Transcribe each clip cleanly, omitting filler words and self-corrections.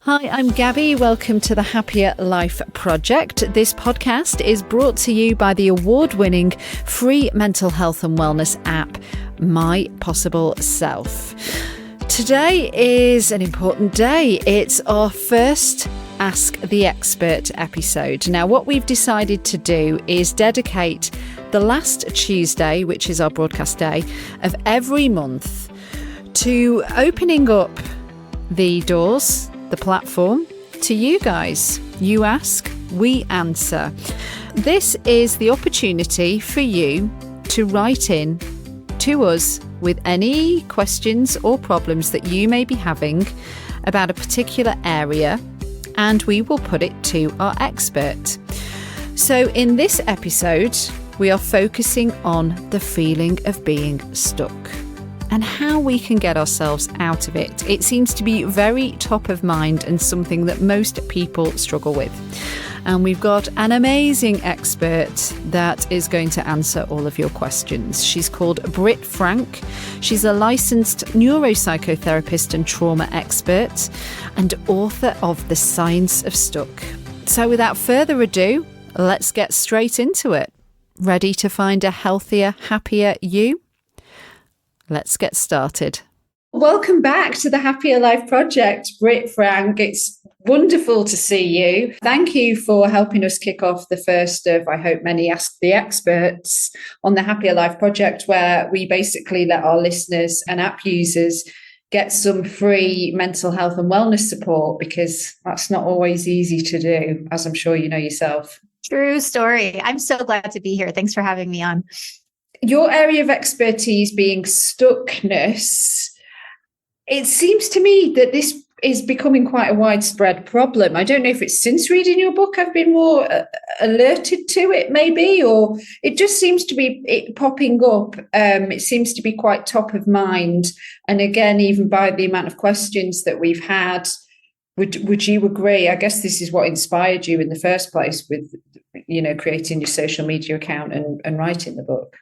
Hi, I'm Gabby. Welcome to the Happier Life Project. This podcast is brought to you by the award-winning free mental health and wellness app, My Possible Self. Today is an important day. It's our first Ask the Expert episode. Now, what we've decided to do is dedicate the last Tuesday, which is our broadcast day, of every month to opening up the doors, the platform, to you guys. You ask, we answer. This is the opportunity for you to write in to us with any questions or problems that you may be having about a particular area, and we will put it to our expert. So in this episode, we are focusing on the feeling of being stuck and how we can get ourselves out of it. It seems to be very top of mind and something that most people struggle with. And we've got an amazing expert that is going to answer all of your questions. She's called Britt Frank. She's a licensed neuropsychotherapist and trauma expert and author of The Science of Stuck. So without further ado, let's get straight into it. Ready to find a healthier, happier you? Let's get started. Welcome back to the Happier Life Project, Britt Frank. It's wonderful to see you. Thank you for helping us kick off the first of, I hope, many Ask the Experts on the Happier Life Project, where we basically let our listeners and app users get some free mental health and wellness support, because that's not always easy to do, as I'm sure you know yourself. True story. I'm so glad to be here. Thanks for having me on. Your area of expertise being stuckness, it seems to me that this is becoming quite a widespread problem. I don't know if it's since reading your book I've been more alerted to it, maybe, or it just seems to be popping up. It seems to be quite top of mind. And again, even by the amount of questions that we've had, would you agree? I guess this is what inspired you in the first place with, creating your social media account and writing the book.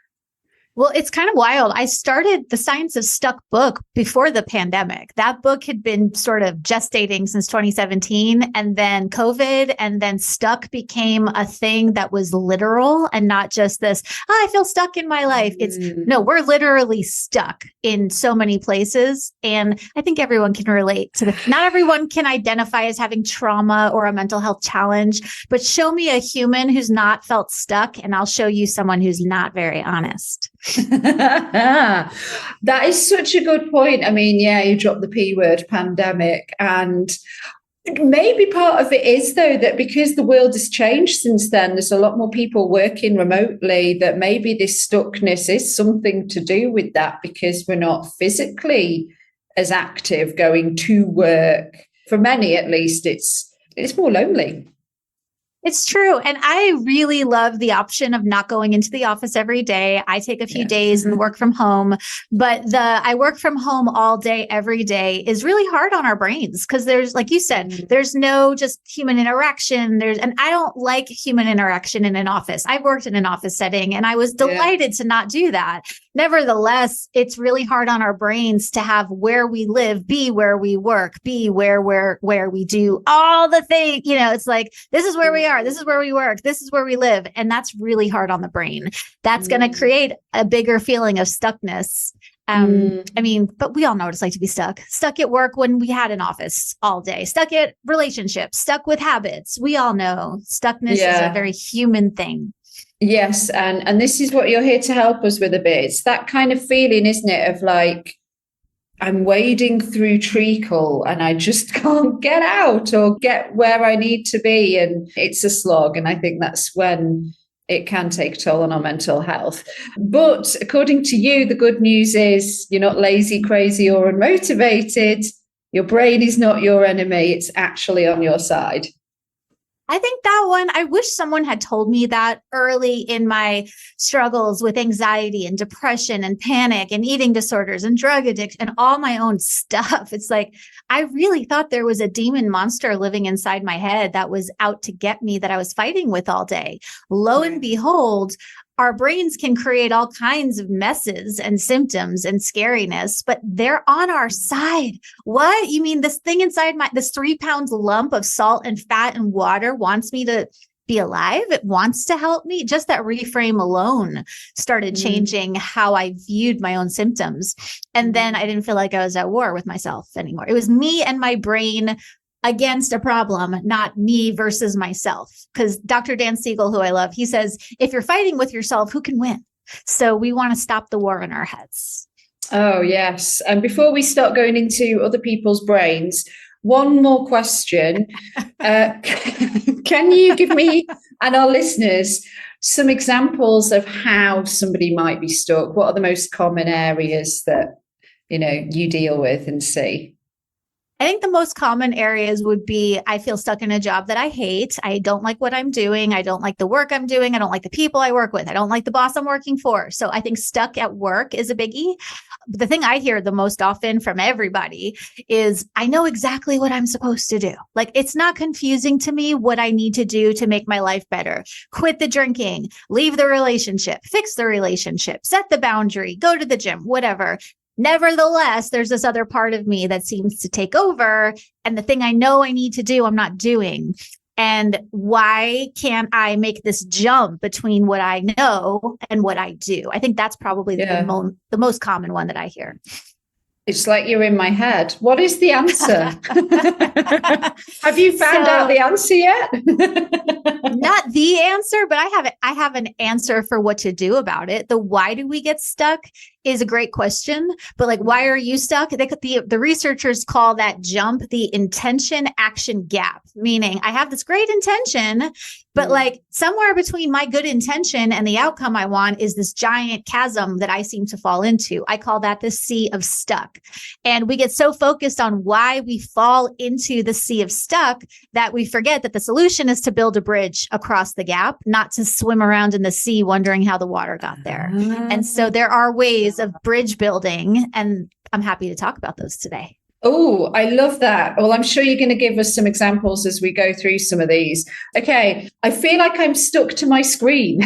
Well, it's kind of wild. I started the Science of Stuck book before the pandemic. That book had been sort of gestating since 2017, and then COVID, and then stuck became a thing that was literal and not just this, I feel stuck in my life. It's no, we're literally stuck in so many places. And I think everyone can relate to not everyone can identify as having trauma or a mental health challenge, but show me a human who's not felt stuck, and I'll show you someone who's not very honest. That is such a good point. I mean, yeah, you dropped the P word, pandemic, and maybe part of it is, though, that because the world has changed since then, there's a lot more people working remotely, that maybe this stuckness is something to do with that, because we're not physically as active going to work. For many, at least, it's more lonely. It's true. And I really love the option of not going into the office every day. I take a few days and work from home, but I work from home all day, every day is really hard on our brains, because there's, like you said, there's no just human interaction. And I don't like human interaction in an office. I've worked in an office setting and I was delighted to not do that. Nevertheless, it's really hard on our brains to have where we live, be where we work, be where we do all the things. It's like, this is where we are. This is where we work. This is where we live. And that's really hard on the brain. That's going to create a bigger feeling of stuckness. But we all know what it's like to be stuck at work when we had an office all day, stuck at relationships, stuck with habits. We all know stuckness is a very human thing. Yes. And this is what you're here to help us with a bit. It's that kind of feeling, isn't it? Of like, I'm wading through treacle and I just can't get out or get where I need to be. And it's a slog. And I think that's when it can take a toll on our mental health. But according to you, the good news is you're not lazy, crazy, or unmotivated. Your brain is not your enemy. It's actually on your side. I think that one, I wish someone had told me that early in my struggles with anxiety and depression and panic and eating disorders and drug addiction and all my own stuff. It's like, I really thought there was a demon monster living inside my head that was out to get me, that I was fighting with all day. Lo and behold, our brains can create all kinds of messes and symptoms and scariness, but they're on our side. What? You mean this thing inside this 3-pound lump of salt and fat and water wants me to be alive? It wants to help me. Just that reframe alone started changing how I viewed my own symptoms. And then I didn't feel like I was at war with myself anymore. It was me and my brain against a problem, not me versus myself. Because Dr. Dan Siegel, who I love, he says, if you're fighting with yourself, who can win? So we want to stop the war in our heads. Oh, yes. And before we start going into other people's brains, one more question. Can you give me and our listeners some examples of how somebody might be stuck? What are the most common areas that, you deal with and see? I think the most common areas would be, I feel stuck in a job that I hate. I don't like what I'm doing. I don't like the work I'm doing. I don't like the people I work with. I don't like the boss I'm working for. So I think stuck at work is a biggie. The thing I hear the most often from everybody is, I know exactly what I'm supposed to do. Like, it's not confusing to me what I need to do to make my life better. Quit the drinking, leave the relationship, fix the relationship, set the boundary, go to the gym, whatever. Nevertheless, there's this other part of me that seems to take over. And the thing I know I need to do, I'm not doing. And why can't I make this jump between what I know and what I do? I think that's probably the most common one that I hear. It's like you're in my head. What is the answer? Have you found out the answer yet? Not the answer, but I have an answer for what to do about it. The why do we get stuck is a great question, but like, why are you stuck? The researchers call that jump the intention action gap, meaning I have this great intention, but like somewhere between my good intention and the outcome I want is this giant chasm that I seem to fall into. I call that the sea of stuck. And we get so focused on why we fall into the sea of stuck that we forget that the solution is to build a bridge across the gap, not to swim around in the sea wondering how the water got there. And so there are ways of bridge building, and I'm happy to talk about those today. Oh, I love that. Well, I'm sure you're going to give us some examples as we go through some of these. Okay, I feel like I'm stuck to my screen.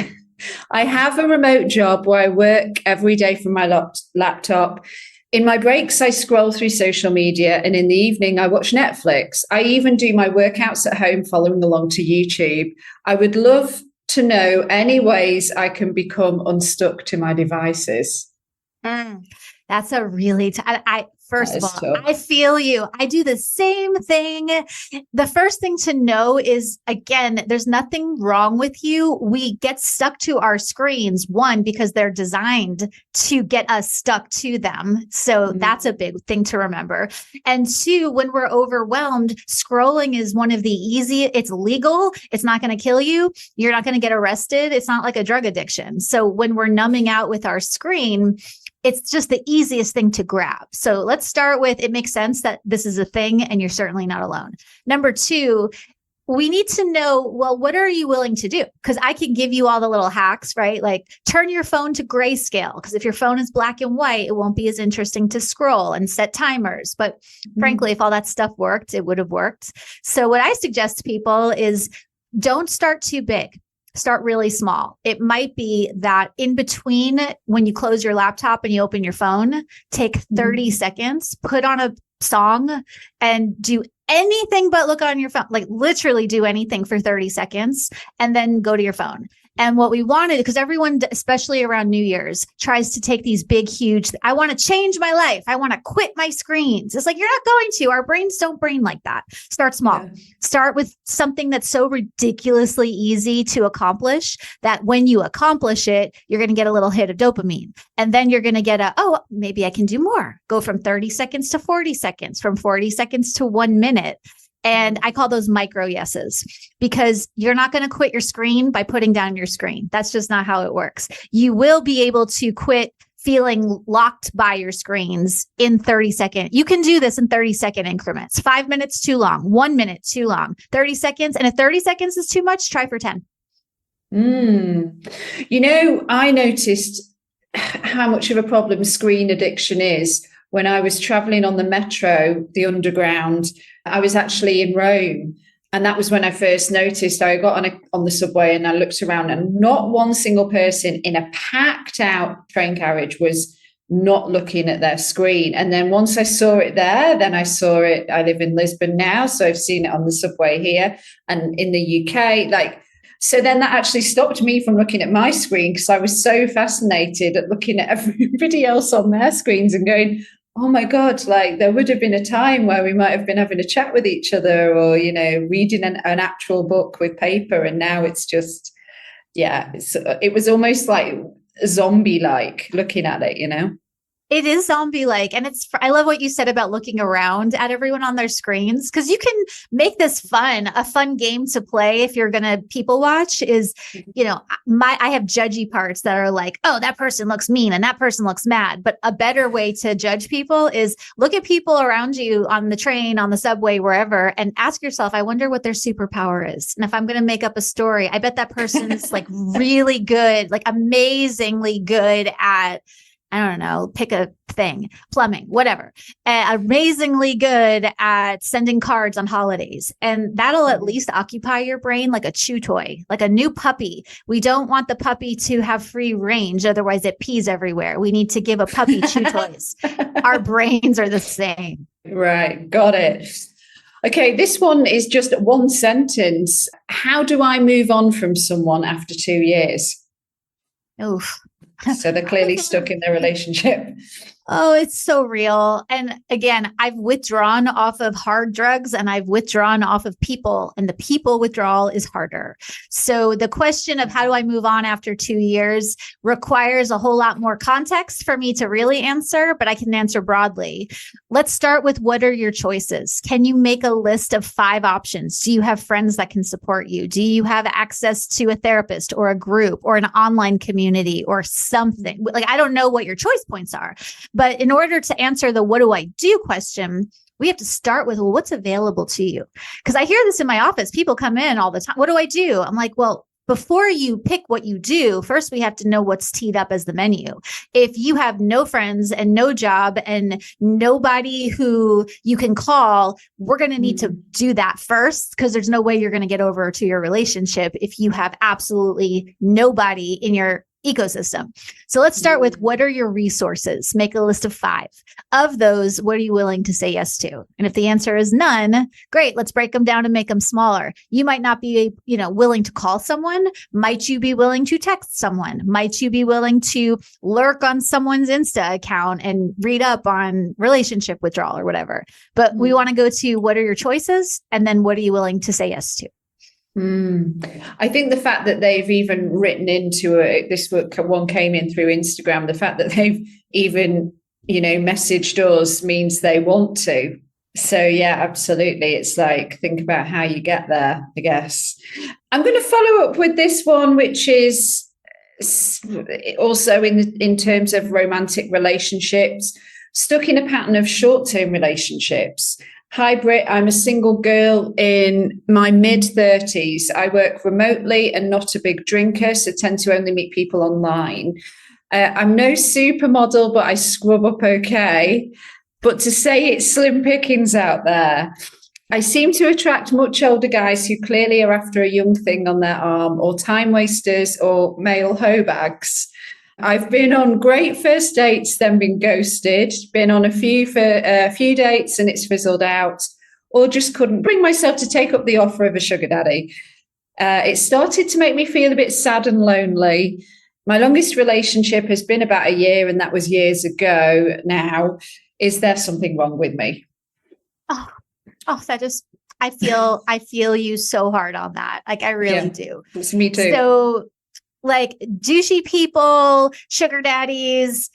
I have a remote job where I work every day from my laptop. In my breaks, I scroll through social media, and in the evening, I watch Netflix. I even do my workouts at home following along to YouTube. I would love to know any ways I can become unstuck to my devices. That's a really, first of all, I feel you. I do the same thing. The first thing to know is, again, there's nothing wrong with you. We get stuck to our screens, one, because they're designed to get us stuck to them. So that's a big thing to remember. And two, when we're overwhelmed, scrolling is one of the it's legal. It's not going to kill you. You're not going to get arrested. It's not like a drug addiction. So when we're numbing out with our screen, it's just the easiest thing to grab. So let's start with, it makes sense that this is a thing and you're certainly not alone. Number two, we need to know, well, what are you willing to do? Because I can give you all the little hacks, right? Like turn your phone to grayscale, because if your phone is black and white, it won't be as interesting to scroll, and set timers. But frankly, if all that stuff worked, it would have worked. So what I suggest to people is, don't start too big. Start really small. It might be that in between when you close your laptop and you open your phone, take 30 seconds, put on a song, and do anything but look on your phone. Like literally do anything for 30 seconds and then go to your phone. And what we wanted, because everyone, especially around New Year's, tries to take these big, huge, I want to change my life. I want to quit my screens. It's like, you're not going to. Our brains don't brain like that. Start small. Yeah. Start with something that's so ridiculously easy to accomplish that when you accomplish it, you're going to get a little hit of dopamine. And then you're going to get maybe I can do more. Go from 30 seconds to 40 seconds, from 40 seconds to 1 minute. And I call those micro yeses, because you're not going to quit your screen by putting down your screen. That's just not how it works. You will be able to quit feeling locked by your screens in 30 seconds. You can do this in 30-second increments. 5 minutes too long, 1 minute too long, 30 seconds. And if 30 seconds is too much, try for 10. I noticed how much of a problem screen addiction is when I was traveling on the metro, the underground. I was actually in Rome, And that was when I first noticed. I got on the subway and I looked around, and not one single person in a packed out train carriage was not looking at their screen. And then once I saw it there, then I saw it. I live in Lisbon now, so I've seen it on the subway here and in the UK. So then that actually stopped me from looking at my screen, because I was so fascinated at looking at everybody else on their screens and going, oh my God, there would have been a time where we might have been having a chat with each other, or, reading an actual book with paper. And now it's just, it was almost like zombie-like looking at it, It is zombie-like. And I love what you said about looking around at everyone on their screens, because you can make this fun. A fun game to play if you're going to people watch is, I have judgy parts that are like, oh, that person looks mean and that person looks mad. But a better way to judge people is look at people around you on the train, on the subway, wherever, and ask yourself, I wonder what their superpower is. And if I'm going to make up a story, I bet that person's really good, amazingly good at, I don't know, pick a thing, plumbing, whatever, amazingly good at sending cards on holidays. And that'll at least occupy your brain like a chew toy, like a new puppy. We don't want the puppy to have free range. Otherwise it pees everywhere. We need to give a puppy chew toys. Our brains are the same. Right. Got it. Okay. This one is just one sentence. How do I move on from someone after 2 years? Oof. So they're clearly stuck in their relationship. Oh, it's so real. And again, I've withdrawn off of hard drugs and I've withdrawn off of people, and the people withdrawal is harder. So the question of how do I move on after 2 years requires a whole lot more context for me to really answer, but I can answer broadly. Let's start with, what are your choices? Can you make a list of 5 options? Do you have friends that can support you? Do you have access to a therapist or a group or an online community or something? I don't know what your choice points are. But in order to answer the what do I do question, we have to start with, well, what's available to you? Because I hear this in my office. People come in all the time. What do I do? I'm like, well, before you pick what you do, first we have to know what's teed up as the menu. If you have no friends and no job and nobody who you can call, we're going to need to do that first, because there's no way you're going to get over to your relationship if you have absolutely nobody in your ecosystem. So let's start with, what are your resources? Make a list of 5. Of those, what are you willing to say yes to? And if the answer is none, great, let's break them down and make them smaller. You might not be, willing to call someone. Might you be willing to text someone? Might you be willing to lurk on someone's Insta account and read up on relationship withdrawal or whatever? But we want to go to, what are your choices? And then what are you willing to say yes to? I think the fact that they've even written into it, this one came in through Instagram, the fact that they've even, messaged us means they want to. So yeah, absolutely. It's think about how you get there, I guess. I'm going to follow up with this one, which is also in terms of romantic relationships, stuck in a pattern of short-term relationships. Hi, Britt. I'm a single girl in my mid-30s. I work remotely and not a big drinker, so tend to only meet people online. I'm no supermodel, but I scrub up okay. But to say it's slim pickings out there, I seem to attract much older guys who clearly are after a young thing on their arm, or time wasters, or male hoe bags. I've been on great first dates, then been ghosted, been on a few dates and it's fizzled out, or just couldn't bring myself to take up the offer of a sugar daddy. It started to make me feel a bit sad and lonely. My longest relationship has been about a year, and that was years ago now. Is there something wrong with me? Oh, that just, I feel you so hard on that. I really do. It's me too. So douchey people, sugar daddies,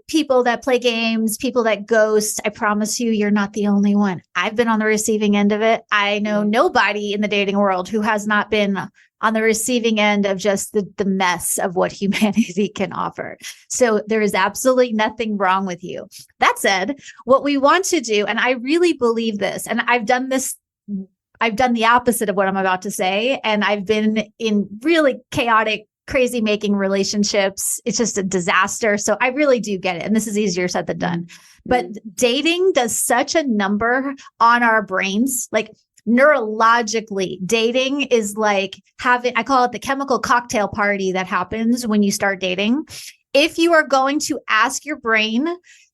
people that play games, people that ghost. I promise you're not the only one. I've been on the receiving end of it. I know nobody in the dating world who has not been on the receiving end of just the mess of what humanity can offer. So there is absolutely nothing wrong with you. That said, what we want to do, and I really believe this, and I've done the opposite of what I'm about to say. And I've been in really chaotic, crazy making relationships. It's just a disaster. So I really do get it. And this is easier said than done. But dating does such a number on our brains. neurologically, dating is like I call it the chemical cocktail party that happens when you start dating. If you are going to ask your brain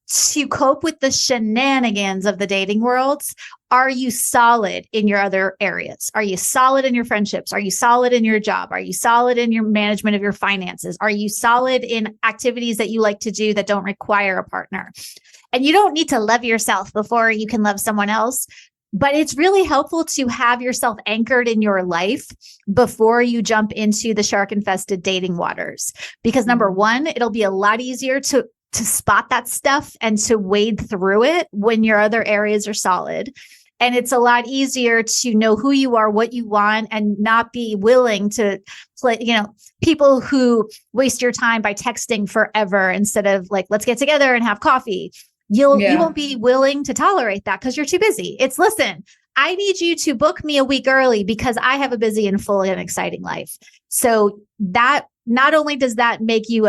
to cope with the shenanigans of the dating world, are you solid in your other areas? Are you solid in your friendships? Are you solid in your job? Are you solid in your management of your finances? Are you solid in activities that you like to do that don't require a partner? And you don't need to love yourself before you can love someone else, but it's really helpful to have yourself anchored in your life before you jump into the shark-infested dating waters. Because number one, it'll be a lot easier to spot that stuff and to wade through it when your other areas are solid. And it's a lot easier to know who you are, what you want, and not be willing to play, people who waste your time by texting forever instead of like, let's get together and have coffee. You won't be willing to tolerate that because you're too busy. Listen, I need you to book me a week early because I have a busy and full and exciting life. So that not only does that make you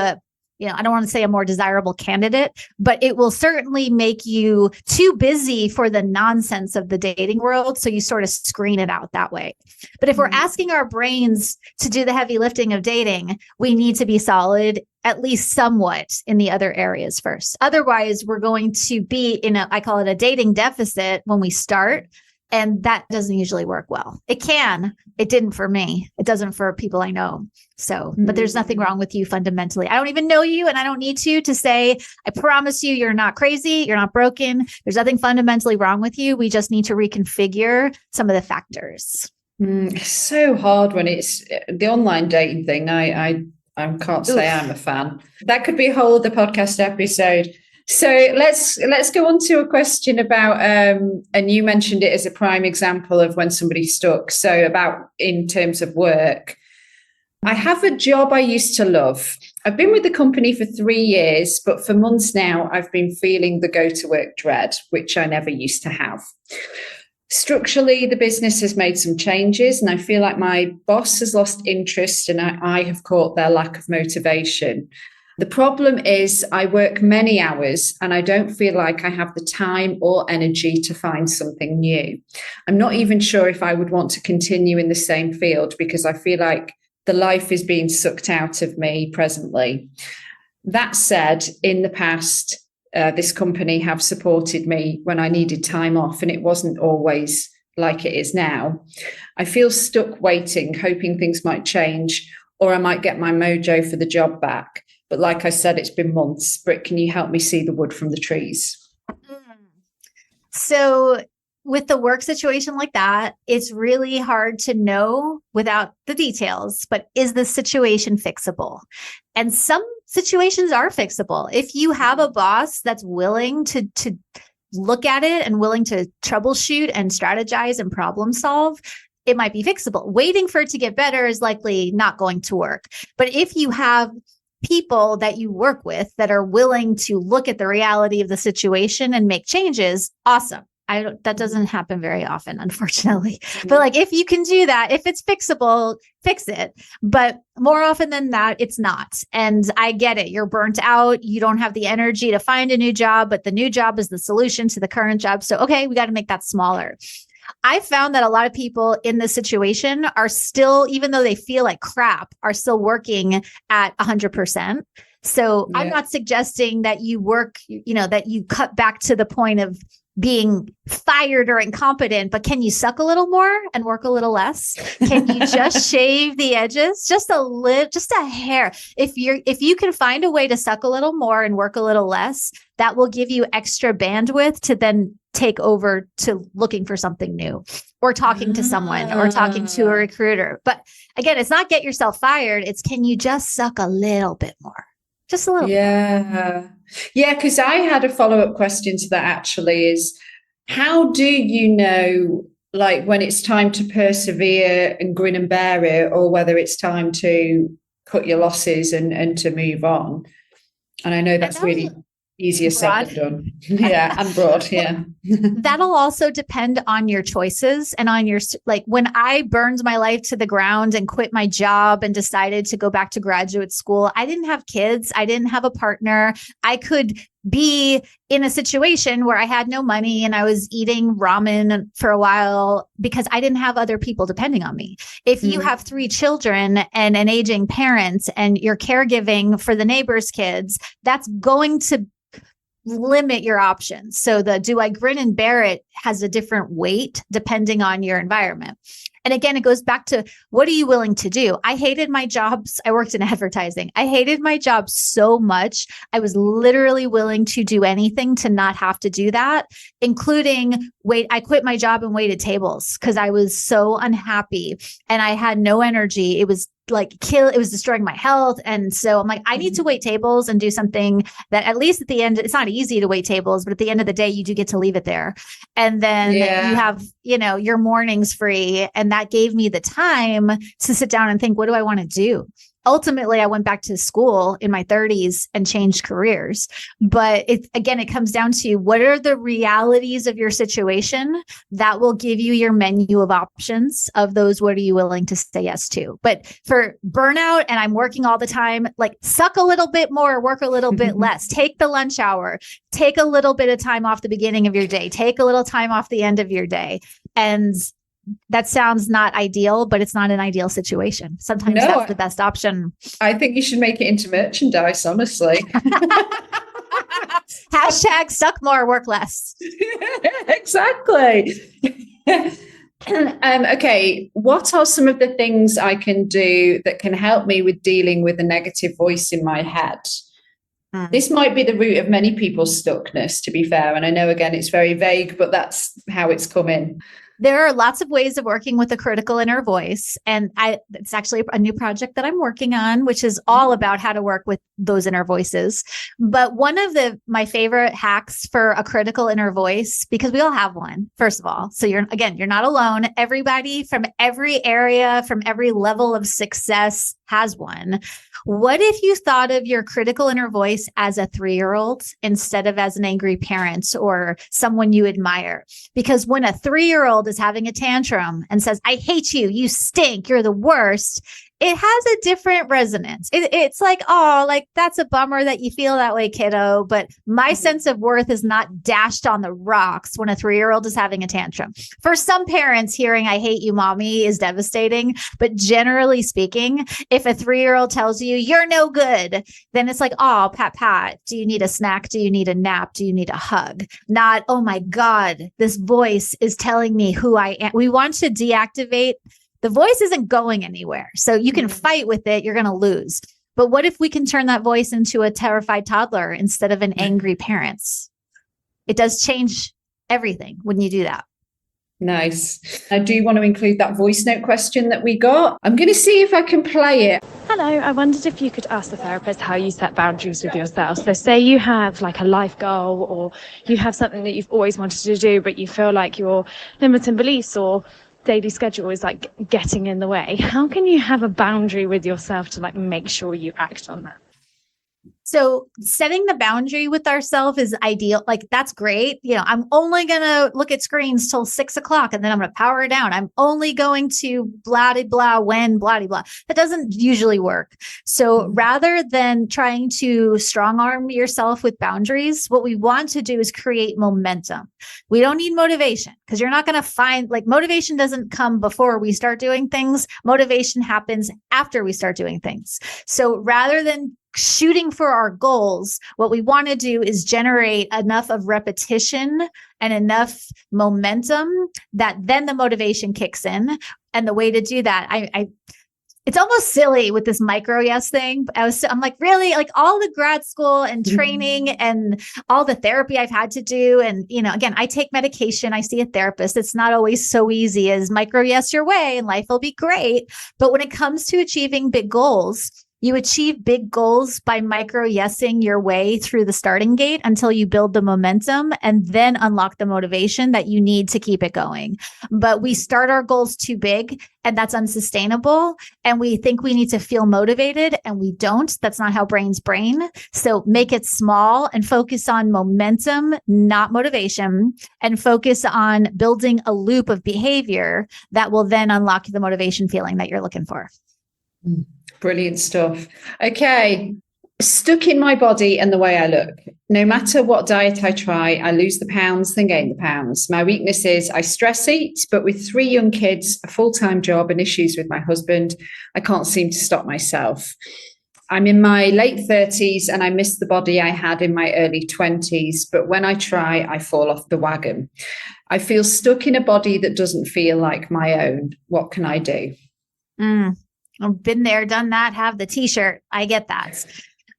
I don't want to say a more desirable candidate, but it will certainly make you too busy for the nonsense of the dating world. So you sort of screen it out that way. But if we're asking our brains to do the heavy lifting of dating, we need to be solid, at least somewhat, in the other areas first. Otherwise, we're going to be I call it a dating deficit when we start. And that doesn't usually work well. It can. It didn't for me. It doesn't for people I know. So, but there's nothing wrong with you fundamentally. I don't even know you, and I don't need to say, I promise you, you're not crazy. You're not broken. There's nothing fundamentally wrong with you. We just need to reconfigure some of the factors. It's so hard when it's the online dating thing. I can't say I'm a fan. That could be a whole other podcast episode. So let's go on to a question about, and you mentioned it as a prime example of when somebody's stuck. So about in terms of work, I have a job I used to love. I've been with the company for 3 years, but for months now, I've been feeling the go to work dread, which I never used to have. Structurally, the business has made some changes, and I feel like my boss has lost interest and I have caught their lack of motivation. The problem is I work many hours and I don't feel like I have the time or energy to find something new. I'm not even sure if I would want to continue in the same field because I feel like the life is being sucked out of me presently. That said, in the past, this company have supported me when I needed time off, and it wasn't always like it is now. I feel stuck waiting, hoping things might change, or I might get my mojo for the job back. But like I said, it's been months. Britt, can you help me see the wood from the trees? So with the work situation like that, it's really hard to know without the details, but is the situation fixable? And some situations are fixable. If you have a boss that's willing to look at it and willing to troubleshoot and strategize and problem solve, it might be fixable. Waiting for it to get better is likely not going to work. But if you have people that you work with that are willing to look at the reality of the situation and make changes, awesome. That doesn't happen very often, unfortunately. But like, if you can do that, if it's fixable, fix it. But more often than that, it's not. And I get it. You're burnt out. You don't have the energy to find a new job, but the new job is the solution to the current job. So, okay, we got to make that smaller. I found that a lot of people in this situation are still, even though they feel like crap, are still working at 100%. So I'm not suggesting that you work, that you cut back to the point of being fired or incompetent, but can you suck a little more and work a little less? Can you just shave the edges just a hair? If you can find a way to suck a little more and work a little less, that will give you extra bandwidth to then take over to looking for something new or talking to someone or talking to a recruiter. But again, it's not get yourself fired. It's can you just suck a little bit more? Just a little bit. Yeah, because I had a follow-up question to that actually is, how do you know, like, when it's time to persevere and grin and bear it, or whether it's time to cut your losses and to move on? And I know that's really easier said than done. Yeah, and broad, yeah. That'll also depend on your choices and on your, like when I burned my life to the ground and quit my job and decided to go back to graduate school, I didn't have kids. I didn't have a partner. I could be in a situation where I had no money and I was eating ramen for a while because I didn't have other people depending on me. If you have 3 children and an aging parent and you're caregiving for the neighbor's kids, that's going to limit your options. So the do I grin and bear it has a different weight depending on your environment. And again, it goes back to what are you willing to do? I hated my jobs. I worked in advertising. I hated my job so much. I was literally willing to do anything to not have to do that, including I quit my job and waited tables because I was so unhappy and I had no energy. It was it was destroying my health. And so I'm like, I need to wait tables and do something that at least at the end, it's not easy to wait tables, but at the end of the day, you do get to leave it there. And then you have, your mornings free. And that gave me the time to sit down and think, what do I want to do? Ultimately, I went back to school in my 30s and changed careers. But it comes down to what are the realities of your situation that will give you your menu of options of those. What are you willing to say yes to? But for burnout, and I'm working all the time, suck a little bit more, work a little bit less, take the lunch hour, take a little bit of time off the beginning of your day, take a little time off the end of your day. And that sounds not ideal, but it's not an ideal situation. Sometimes that's the best option. I think you should make it into merchandise, honestly. Hashtag suck more, work less. Exactly. Okay. What are some of the things I can do that can help me with dealing with a negative voice in my head? This might be the root of many people's stuckness, to be fair. And I know, again, it's very vague, but that's how it's come in. There are lots of ways of working with the critical inner voice. And it's actually a new project that I'm working on, which is all about how to work with those inner voices. But one of my favorite hacks for a critical inner voice, because we all have one, first of all. So you're not alone. Everybody from every area, from every level of success has one. What if you thought of your critical inner voice as a 3-year-old instead of as an angry parent or someone you admire? Because when a 3-year-old is having a tantrum and says, I hate you, you stink, you're the worst, it has a different resonance. It's like, that's a bummer that you feel that way, kiddo. But my sense of worth is not dashed on the rocks when a 3-year-old is having a tantrum. For some parents, hearing I hate you, mommy, is devastating. But generally speaking, if a 3-year-old tells you you're no good, then it's like, oh, pat. Do you need a snack? Do you need a nap? Do you need a hug? Not, oh my God, this voice is telling me who I am. We want to deactivate. The voice isn't going anywhere. So you can fight with it. You're going to lose. But what if we can turn that voice into a terrified toddler instead of an angry parent? It does change everything when you do that. Nice. I do want to include that voice note question that we got. I'm going to see if I can play it. Hello, I wondered if you could ask the therapist how you set boundaries with yourself. So say you have a life goal or you have something that you've always wanted to do, but you feel like your limiting beliefs or daily schedule is getting in the way. How can you have a boundary with yourself to make sure you act on that? So setting the boundary with ourselves is ideal. That's great. I'm only going to look at screens till 6:00 and then I'm going to power it down. I'm only going to blah, blah, when blah, blah. That doesn't usually work. So rather than trying to strong arm yourself with boundaries, what we want to do is create momentum. We don't need motivation because you're not going to find motivation doesn't come before we start doing things. Motivation happens after we start doing things. So rather than shooting for our goals, what we want to do is generate enough of repetition and enough momentum that then the motivation kicks in. And the way to do that, it's almost silly with this micro yes thing. I'm like, really? All the grad school and training and all the therapy I've had to do. And, again, I take medication. I see a therapist. It's not always so easy as micro yes your way and life will be great. But when it comes to achieving big goals, you achieve big goals by micro yesing your way through the starting gate until you build the momentum and then unlock the motivation that you need to keep it going. But we start our goals too big and that's unsustainable. And we think we need to feel motivated and we don't. That's not how brains brain. So make it small and focus on momentum, not motivation, and focus on building a loop of behavior that will then unlock the motivation feeling that you're looking for. Brilliant stuff. Okay. Stuck in my body and the way I look. No matter what diet I try, I lose the pounds, then gain the pounds. My weakness is I stress eat, but with 3 young kids, a full-time job, and issues with my husband, I can't seem to stop myself. I'm in my late 30s and I miss the body I had in my early 20s, but when I try, I fall off the wagon. I feel stuck in a body that doesn't feel like my own. What can I do? I've been there, done that, have the t-shirt. I get that.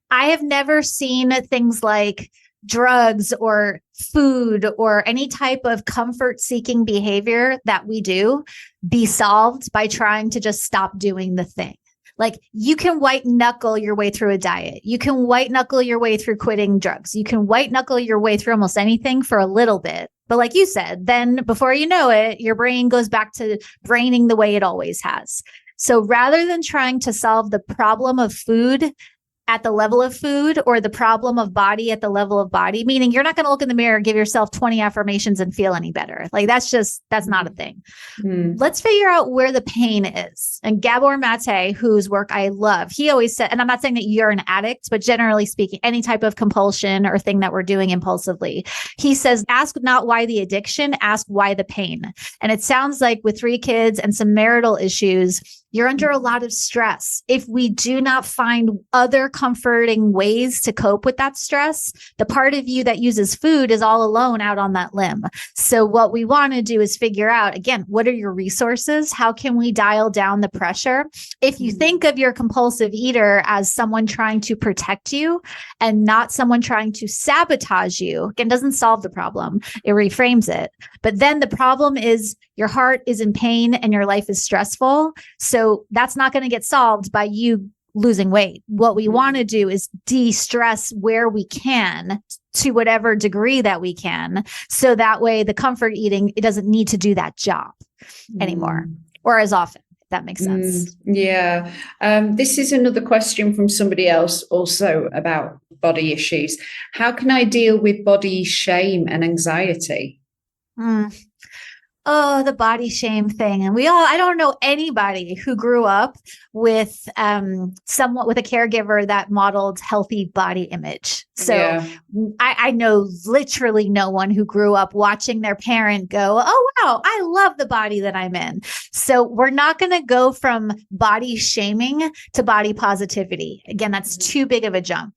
I have never seen things like drugs or food or any type of comfort-seeking behavior that we do be solved by trying to just stop doing the thing. Like, you can white knuckle your way through a diet. You can white knuckle your way through quitting drugs. You can white knuckle your way through almost anything for a little bit. But like you said, then before you know it, your brain goes back to braining the way it always has. So rather than trying to solve the problem of food at the level of food, or the problem of body at the level of body, meaning you're not going to look in the mirror and give yourself 20 affirmations and feel any better. Like, that's not a thing. Let's figure out where the pain is. And Gabor Mate, whose work I love, he always said, and I'm not saying that you're an addict, but generally speaking, any type of compulsion or thing that we're doing impulsively, he says, ask not why the addiction, ask why the pain. And it sounds like with 3 kids and some marital issues, you're under a lot of stress. If we do not find other comforting ways to cope with that stress, the part of you that uses food is all alone out on that limb. So what we want to do is figure out, again, what are your resources? How can we dial down the pressure? If you think of your compulsive eater as someone trying to protect you and not someone trying to sabotage you, again, doesn't solve the problem. It reframes it. But then the problem is your heart is in pain and your life is stressful. So that's not going to get solved by you losing weight. What we want to do is de-stress where we can, to whatever degree that we can. So that way the comfort eating, it doesn't need to do that job anymore or as often. If that makes sense. Yeah. This is another question from somebody else also about body issues. How can I deal with body shame and anxiety? Oh, the body shame thing. And I don't know anybody who grew up with somewhat with a caregiver that modeled healthy body image. So I know literally no one who grew up watching their parent go, oh, wow, I love the body that I'm in. So we're not going to go from body shaming to body positivity. Again, that's too big of a jump.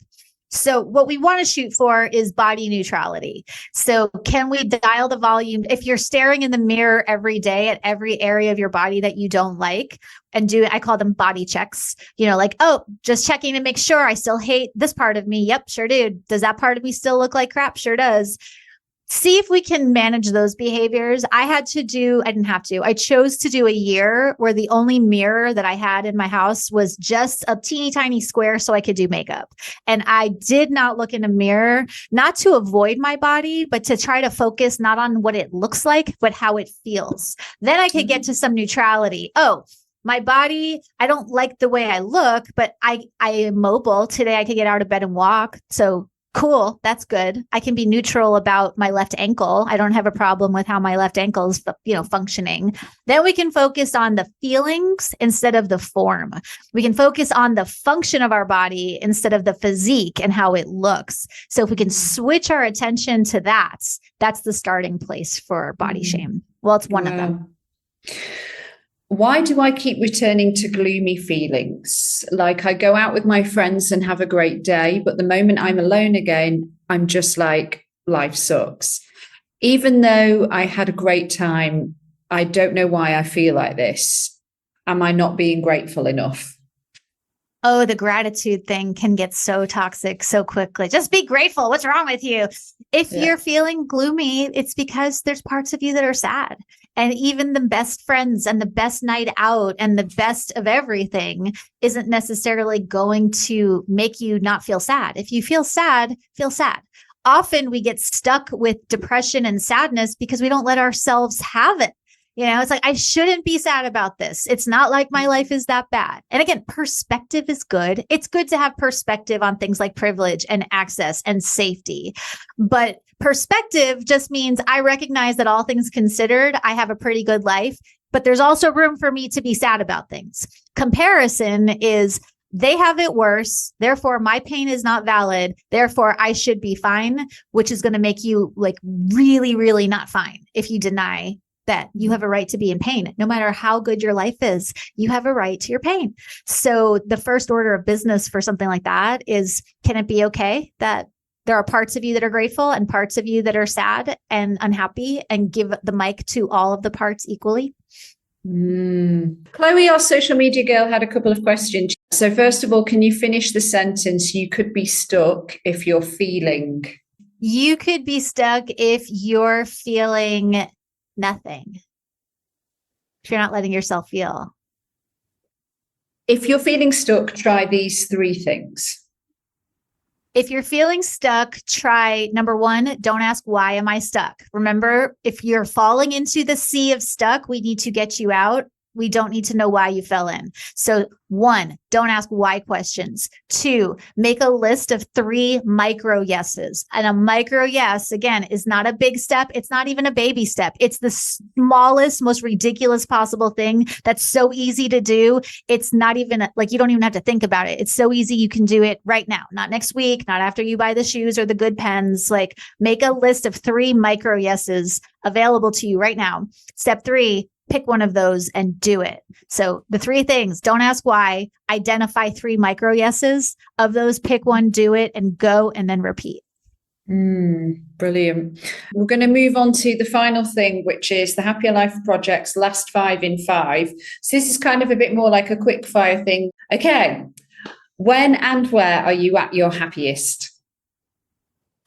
So what we want to shoot for is body neutrality. So can we dial the volume? If you're staring in the mirror every day at every area of your body that you don't like and I call them body checks, like, oh, just checking to make sure I still hate this part of me. Yep, sure do. Does that part of me still look like crap? Sure does. See if we can manage those behaviors. I chose to do a year where the only mirror that I had in my house was just a teeny tiny square so I could do makeup. And I did not look in a mirror, not to avoid my body, but to try to focus not on what it looks like, but how it feels. Then I could get to some neutrality. Oh, my body, I don't like the way I look, but I am mobile. Today I could get out of bed and walk. So cool. That's good. I can be neutral about my left ankle. I don't have a problem with how my left ankle is, functioning. Then we can focus on the feelings instead of the form. We can focus on the function of our body instead of the physique and how it looks. So if we can switch our attention to that, that's the starting place for body shame. Well, it's one of them. Why do I keep returning to gloomy feelings? Like, I go out with my friends and have a great day, but the moment I'm alone again, I'm just like, life sucks. Even though I had a great time, I don't know why I feel like this. Am I not being grateful enough? Oh, the gratitude thing can get so toxic so quickly. Just be grateful. What's wrong with you? If you're feeling gloomy, it's because there's parts of you that are sad. And even the best friends and the best night out and the best of everything isn't necessarily going to make you not feel sad. If you feel sad, feel sad. Often we get stuck with depression and sadness because we don't let ourselves have it. It's like, I shouldn't be sad about this. It's not like my life is that bad. And again, perspective is good. It's good to have perspective on things like privilege and access and safety. But perspective just means I recognize that all things considered, I have a pretty good life, but there's also room for me to be sad about things. Comparison is, they have it worse. Therefore, my pain is not valid. Therefore, I should be fine, which is going to make you like really, really not fine if you deny that you have a right to be in pain. No matter how good your life is, you have a right to your pain. So the first order of business for something like that is, can it be okay that there are parts of you that are grateful and parts of you that are sad and unhappy, and give the mic to all of the parts equally? Chloe, our social media girl, had a couple of questions. So first of all, can you finish the sentence? You could be stuck if you're feeling. You could be stuck if you're feeling nothing. If you're not letting yourself feel. If you're feeling stuck, try these 3 things. If you're feeling stuck, try number 1, don't ask, why am I stuck? Remember, if you're falling into the sea of stuck, we need to get you out. We don't need to know why you fell in. So 1, don't ask why questions. 2, make a list of 3 micro yeses. And a micro yes, again, is not a big step. It's not even a baby step. It's the smallest, most ridiculous possible thing that's so easy to do. It's not even like, you don't even have to think about it. It's so easy. You can do it right now, not next week, not after you buy the shoes or the good pens. Like, make a list of 3 micro yeses available to you right now. Step 3, pick one of those and do it. So the 3 things: don't ask why, identify 3 micro yeses. Of those, pick one, do it, and go, and then repeat. Brilliant. We're going to move on to the final thing, which is the Happier Life Project's last 5 in 5. So this is kind of a bit more like a quick fire thing. Okay. When and where are you at your happiest?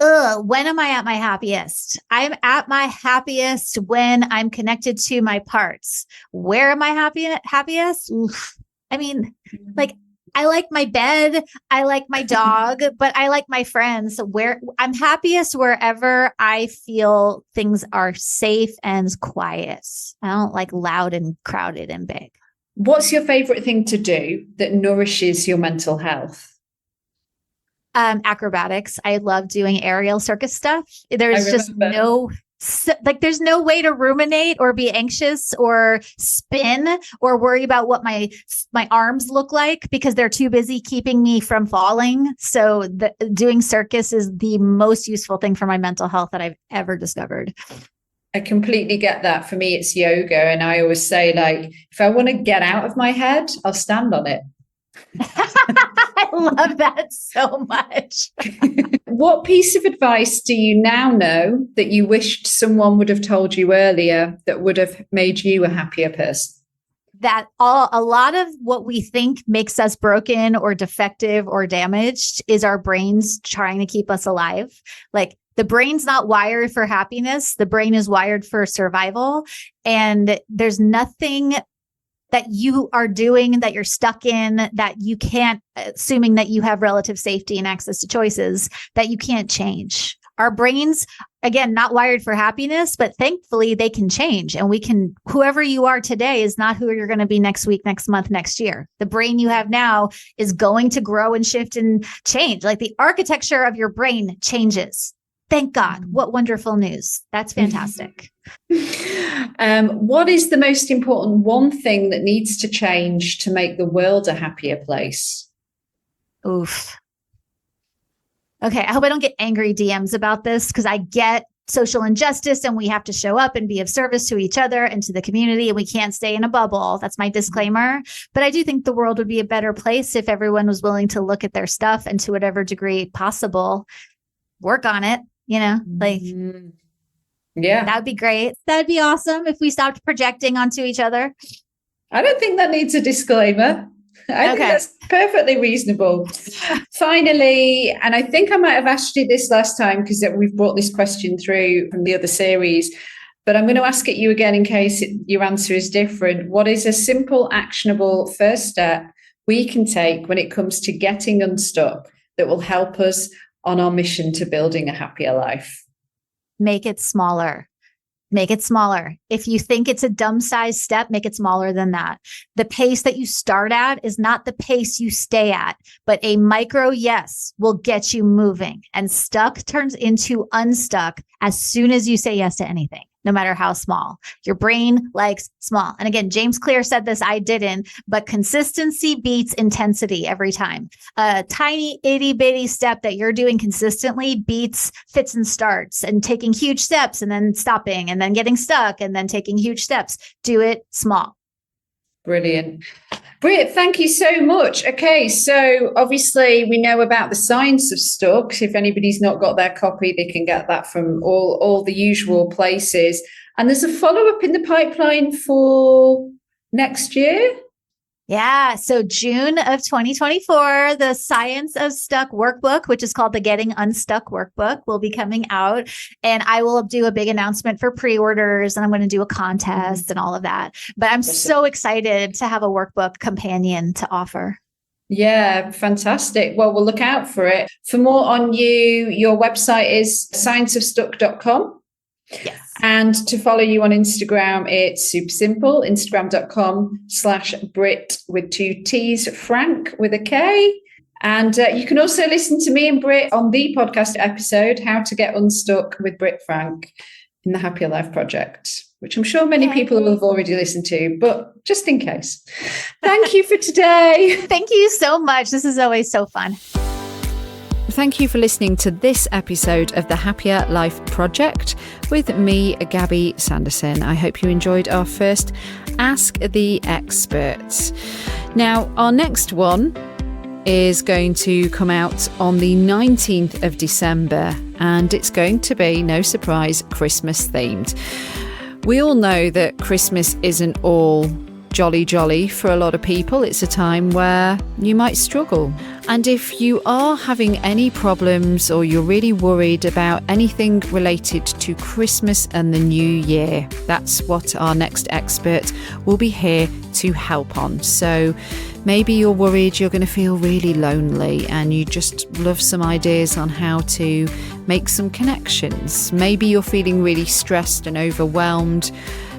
When am I at my happiest? I'm at my happiest when I'm connected to my parts. Where am I happiest? Oof. I mean, like, I like my bed, I like my dog, but I like my friends. So where I'm happiest, wherever I feel things are safe and quiet. I don't like loud and crowded and big. What's your favorite thing to do that nourishes your mental health? Acrobatics. I love doing aerial circus stuff. There's just there's no way to ruminate or be anxious or spin or worry about what my arms look like, because they're too busy keeping me from falling. So doing circus is the most useful thing for my mental health that I've ever discovered. I completely get that. For me, it's yoga. And I always say, like, if I want to get out of my head, I'll stand on it. I love that so much. What piece of advice do you now know that you wished someone would have told you earlier that would have made you a happier person? That a lot of what we think makes us broken or defective or damaged is our brains trying to keep us alive. Like, the brain's not wired for happiness. The brain is wired for survival. And there's nothing that you are doing, that you're stuck in, that you can't, assuming that you have relative safety and access to choices, that you can't change. Our brains, again, not wired for happiness, but thankfully they can change. And we can, whoever you are today is not who you're going to be next week, next month, next year. The brain you have now is going to grow and shift and change. Like, the architecture of your brain changes. Thank God. What wonderful news. That's fantastic. What is the most important one thing that needs to change to make the world a happier place? Oof. Okay. I hope I don't get angry DMs about this, because I get social injustice and we have to show up and be of service to each other and to the community, and we can't stay in a bubble. That's my disclaimer. But I do think the world would be a better place if everyone was willing to look at their stuff and, to whatever degree possible, work on it. You know, like, yeah, that'd be great. That'd be awesome if we stopped projecting onto each other. I don't think that needs a disclaimer. I think that's perfectly reasonable. Finally, and I think I might have asked you this last time because we've brought this question through from the other series, but I'm going to ask it you again in case your answer is different. What is a simple, actionable first step we can take when it comes to getting unstuck that will help us on our mission to building a happier life? Make it smaller. Make it smaller. If you think it's a dumb size step, make it smaller than that. The pace that you start at is not the pace you stay at, but a micro yes will get you moving. And stuck turns into unstuck as soon as you say yes to anything. no matter how small. Your brain likes small. And again, James Clear said this, I didn't, but consistency beats intensity every time. A tiny itty bitty step that you're doing consistently beats fits and starts and taking huge steps and then stopping and then getting stuck and then taking huge steps. Do it small. Brilliant. Britt, thank you so much. Okay, so obviously we know about the Science of Stuck. If anybody's not got their copy, they can get that from all the usual places. And there's a follow-up in the pipeline for next year. Yeah. So June of 2024, the Science of Stuck workbook, which is called the Getting Unstuck workbook, will be coming out. And I will do a big announcement for pre-orders, and I'm going to do a contest and all of that. But I'm so excited to have a workbook companion to offer. Yeah, fantastic. Well, we'll look out for it. For more on you, your website is scienceofstuck.com. Yes. And to follow you on Instagram, it's super simple, instagram.com/Britt with 2 T's, Frank with a K. And you can also listen to me and Britt on the podcast episode, How to Get Unstuck with Britt Frank in the Happier Life Project, which I'm sure many people will have already listened to, but just in case. Thank you for today. Thank you so much. This is always so fun. Thank you for listening to this episode of the Happier Life Project with me, Gabby Sanderson. I hope you enjoyed our first Ask the Experts. Now, our next one is going to come out on the 19th of December, and it's going to be, no surprise, Christmas themed. We all know that Christmas isn't all jolly for a lot of people. It's a time where you might struggle. And if you are having any problems or you're really worried about anything related to Christmas and the new year, that's what our next expert will be here to help on. So maybe you're worried you're going to feel really lonely and you just love some ideas on how to make some connections. Maybe you're feeling really stressed and overwhelmed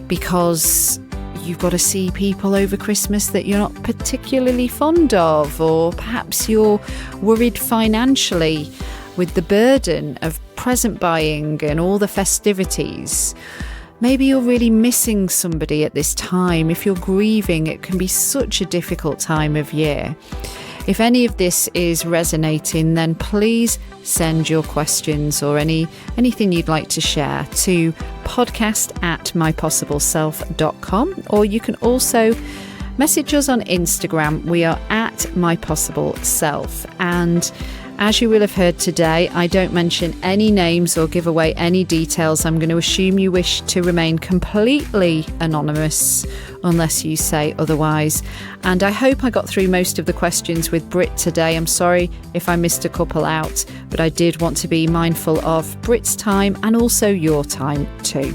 because you've got to see people over Christmas that you're not particularly fond of, or perhaps you're worried financially with the burden of present buying and all the festivities. Maybe you're really missing somebody at this time. If you're grieving, it can be such a difficult time of year. If any of this is resonating, then please send your questions or anything you'd like to share to podcast@mypossibleself.com, or you can also message us on Instagram. We are at mypossibleself. And as you will have heard today, I don't mention any names or give away any details. I'm going to assume you wish to remain completely anonymous unless you say otherwise. And I hope I got through most of the questions with Britt today. I'm sorry if I missed a couple out, but I did want to be mindful of Britt's time and also your time too.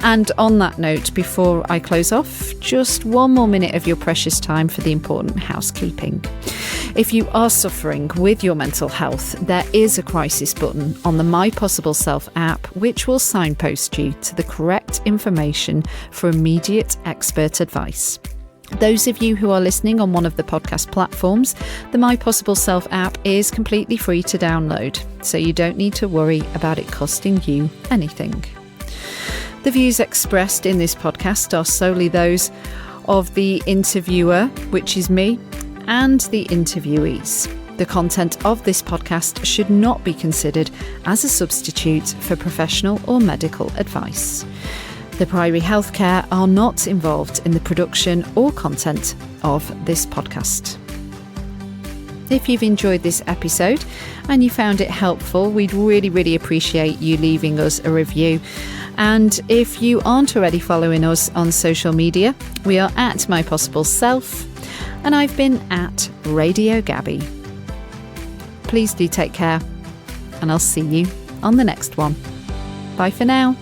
And on that note, before I close off, just one more minute of your precious time for the important housekeeping. If you are suffering with your mental health, there is a crisis button on the My Possible Self app, which will signpost you to the correct information for immediate expert advice. Those of you who are listening on one of the podcast platforms, the My Possible Self app is completely free to download, so you don't need to worry about it costing you anything. The views expressed in this podcast are solely those of the interviewer, which is me, and the interviewees. The content of this podcast should not be considered as a substitute for professional or medical advice. The Priory Healthcare are not involved in the production or content of this podcast. If you've enjoyed this episode and you found it helpful, we'd really appreciate you leaving us a review. And if you aren't already following us on social media, we are at My Possible Self, and I've been at Radio Gabby. Please do take care, and I'll see you on the next one. Bye for now.